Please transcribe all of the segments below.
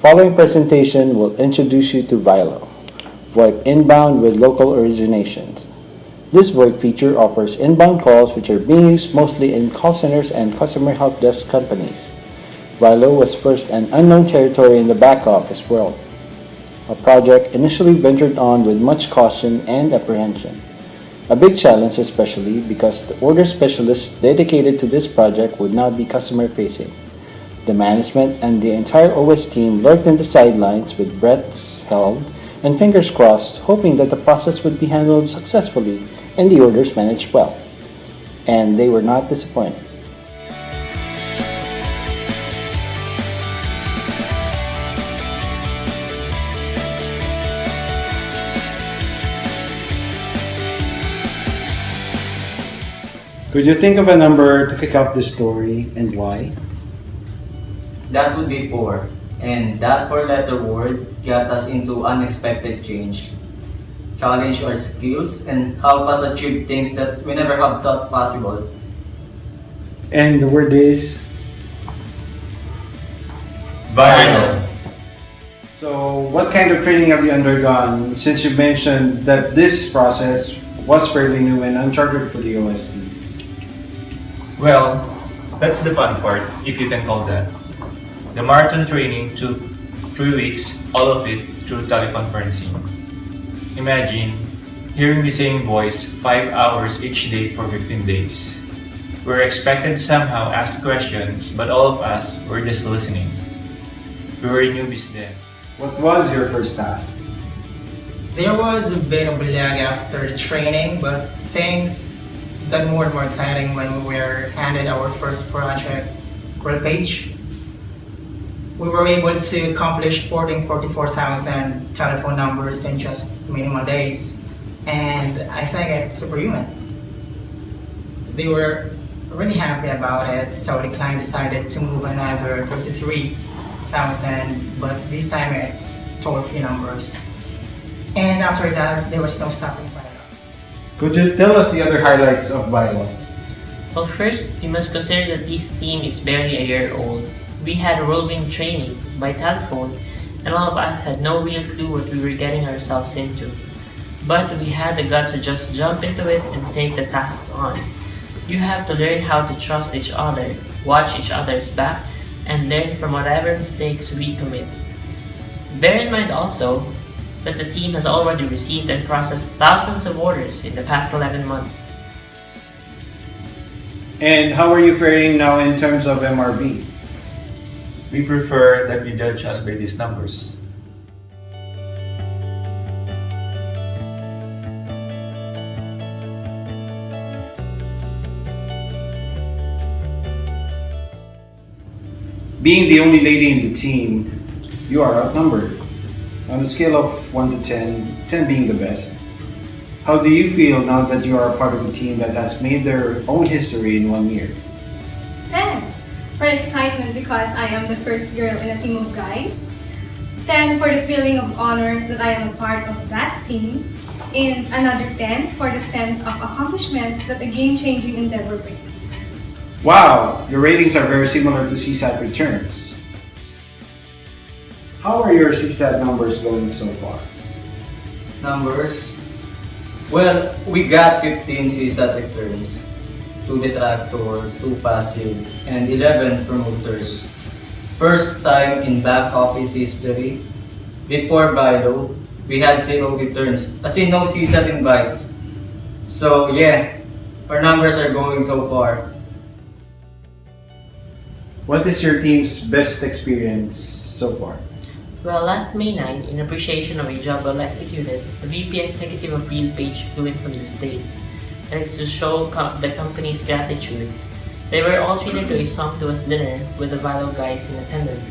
Following presentation will introduce you to Vilo, VoIP inbound with local originations. This VoIP feature offers inbound calls which are being used mostly in call centers and customer help desk companies. Vilo was first an unknown territory in the back office world, a project initially ventured on with much caution and apprehension. A big challenge especially because the order specialists dedicated to this project would not be customer facing. The management and the entire OS team lurked in the sidelines with breaths held and fingers crossed, hoping that the process would be handled successfully and the orders managed well. And they were not disappointed. Could you think of a number to kick off this story and why? That would be 4. And that 4-letter word got us into unexpected change. Challenge our skills and help us achieve things that we never have thought possible. And the word is? Viral. So, what kind of training have you undergone since you mentioned that this process was fairly new and uncharted for the OST? Well, that's the fun part, if you can call that. The marathon training took 3 weeks, all of it through teleconferencing. Imagine hearing the same voice 5 hours each day for 15 days. We were expected to somehow ask questions, but all of us were just listening. We were newbies then. What was your first task? There was a bit of a lag after the training, but things got more and more exciting when we were handed our first project, page. We were able to accomplish porting 44,000 telephone numbers in just minimal days, and I think it's superhuman. They were really happy about it, so the client decided to move another 33,000, but this time it's toll-free numbers. And after that, there was no stopping Vilo. Could you tell us the other highlights of Vilo? Well, first, you must consider that this team is barely a year old. We had whirlwind training by telephone, and all of us had no real clue what we were getting ourselves into. But we had the guts to just jump into it and take the task on. You have to learn how to trust each other, watch each other's back, and learn from whatever mistakes we commit. Bear in mind also that the team has already received and processed thousands of orders in the past 11 months. And how are you faring now in terms of MRV? We prefer that you judge us by these numbers. Being the only lady in the team, you are outnumbered. On a scale of 1 to 10, 10 being the best, how do you feel now that you are a part of a team that has made their own history in 1 year? 10 for excitement because I am the first girl in a team of guys. 10 for the feeling of honor that I am a part of that team. And another 10 for the sense of accomplishment that a game-changing endeavor brings. Wow, your ratings are very similar to CSAT returns. How are your CSAT numbers going so far? Numbers? Well, we got 15 CSAT returns, 2 detractor, 2 passive, and 11 promoters. First time in back office history. Before Vilo, we had 0 returns, as in no CSAT invites. So yeah, our numbers are going so far. What is your team's best experience so far? Well, last May 9, in appreciation of a job well executed, the VP Executive of RealPage flew in from the States, and it's to show the company's gratitude. They were all treated to a sumptuous dinner with the Vilo guys in attendance.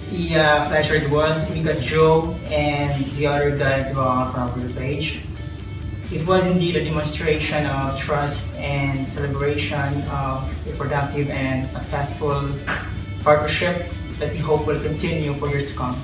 Yeah, pleasure it was. We got Joe and the other guys from page. It was indeed a demonstration of trust and celebration of a productive and successful partnership that we hope will continue for years to come.